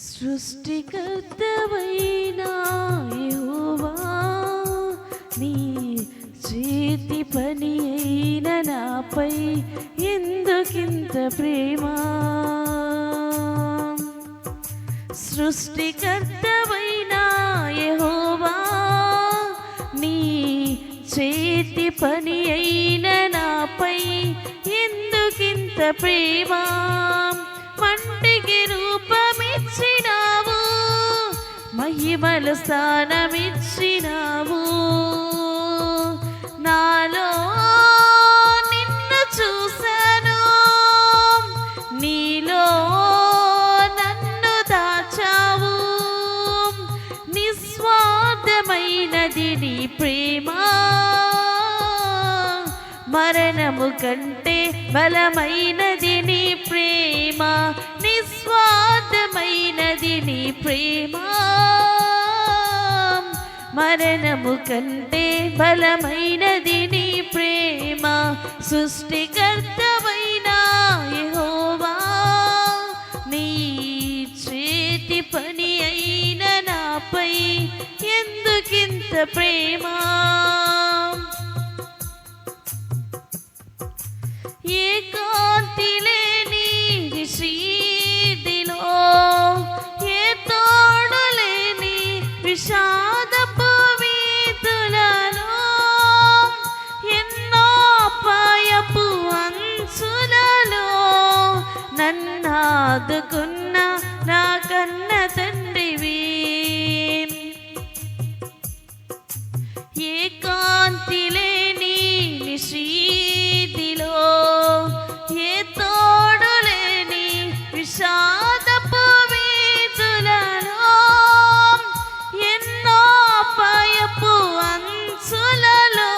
సృష్టికర్తవైన యెహోవా, నీ చేతి పని అయిన నాపై ఎందుకింత ప్రేమ? సృష్టికర్తవైన యెహోవా, నీ చేతి పని అయిన నాపై ఎందుకింత ప్రేమ? మంటికి రూపమిచ్చినావు, మహిమల స్థానమిచ్చినావు. నాలో నిన్ను చూశాను, నీలో నన్ను దాచావు. నిస్వార్థమైనది నీ ప్రేమ, మరణము కంటే బలమైనది నీ ప్రేమ. నిస్వార్థమైనది నీ ప్రేమ, మరణము కంటే బలమైనది నీ ప్రేమ. సృష్టికర్తవైన యెహోవా, నీ చేతి పని అయిన నాపై ఎందుకింత ప్రేమ? ఏ కాంతి లేని శ్రీదిలో, ఏ తోడు లేని విషాదపు వీధులలో, ఎన్నో పాయపు అంచులలో నన్నాదుకున్న నా కన్న తండ్రివి. ఏ కాంతి లేని శ్రీదిలో, ఏ తోడు లేని విషాదపు వీధులలో, ఎన్నో పాయపు అంచులలో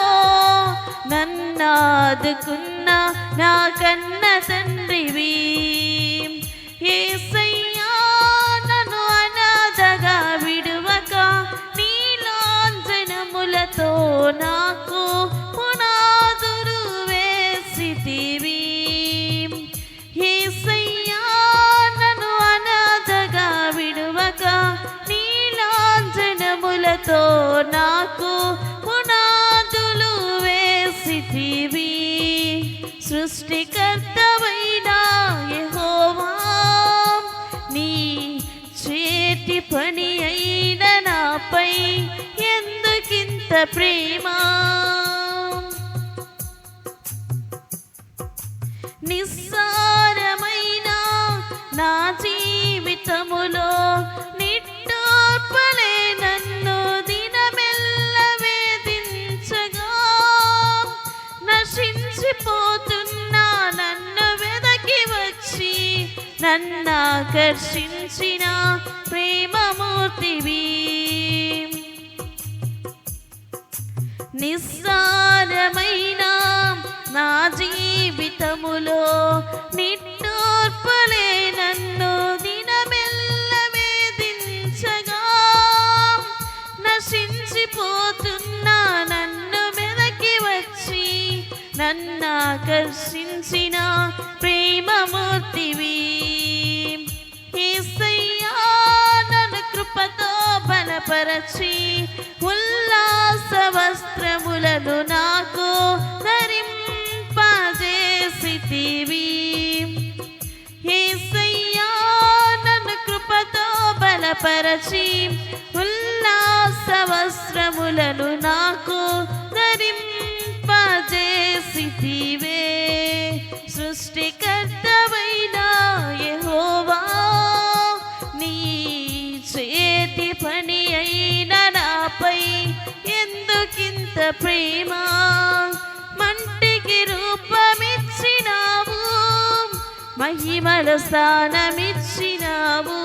నన్నాదుకున్న నా కన్న తండ్రివి. యేసయ్యా, నన్ను అనాథగా విడువక నీ లాంఛనములతో నాకు పునాదులు వేసితివి. యేసయ్యా, నన్ను అనాథగా విడువక నీ లాంఛనములతో నాకు పునాదులు వేసితివి. సృష్టికర్తవైన యెహోవా, నీ చేతి పని అయిన నాపై ఎందుకింత ప్రేమ? నిస్సారమైన నా జీవితములో నిట్టూర్పలే నన్ను దినమెల్ల వేధించగా, నశించిపోతున్నా నన్ను వెదకి వచ్చి నన్నాకర్షించిన ప్రేమమూర్తివి. నిస్సారమైన నా జీవితములో నిట్టూర్పలే నన్ను దినమెల్ల వేధించగా, నశించిపోతున్నా నన్ను వెదకి వచ్చి నన్నాకర్షించిన ప్రేమమూర్తివి. యేసయ్యా, నన్ను కృపతో బలపరచి ఉల్లాస వస్త్రములను నాకు ధరింపజేసితివి. యేసయ్యా, నన్ను కృపతో బలపరచి ఉల్లాస వస్త్రములను నాకు ధరింపజేసితివే. సృష్టికర్తవైన యెహోవా, నీ చేతి పని అయిన నాపై ఎందుకింత ప్రేమ? మంటికి రూపమిచ్చినావు, మహిమల స్థానమిచ్చినావు.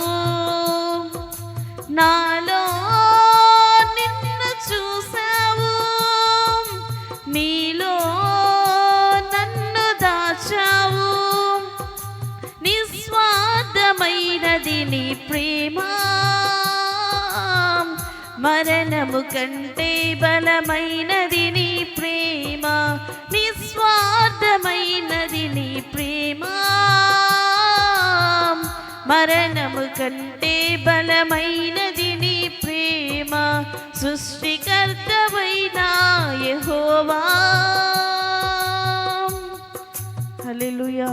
నాలో నిన్ను చూశావు, నీలో నన్ను దాచావు. నిస్వార్థమైనది నీ ప్రేమ, మరణము కంటే బలమైనది నీ ప్రేమ. నిస్వార్థమైనది నీ ప్రేమ, మరణము కంటే బలమైనది నీ ప్రేమ సృష్టికర్తవైన యెహోవా. హల్లెలూయా.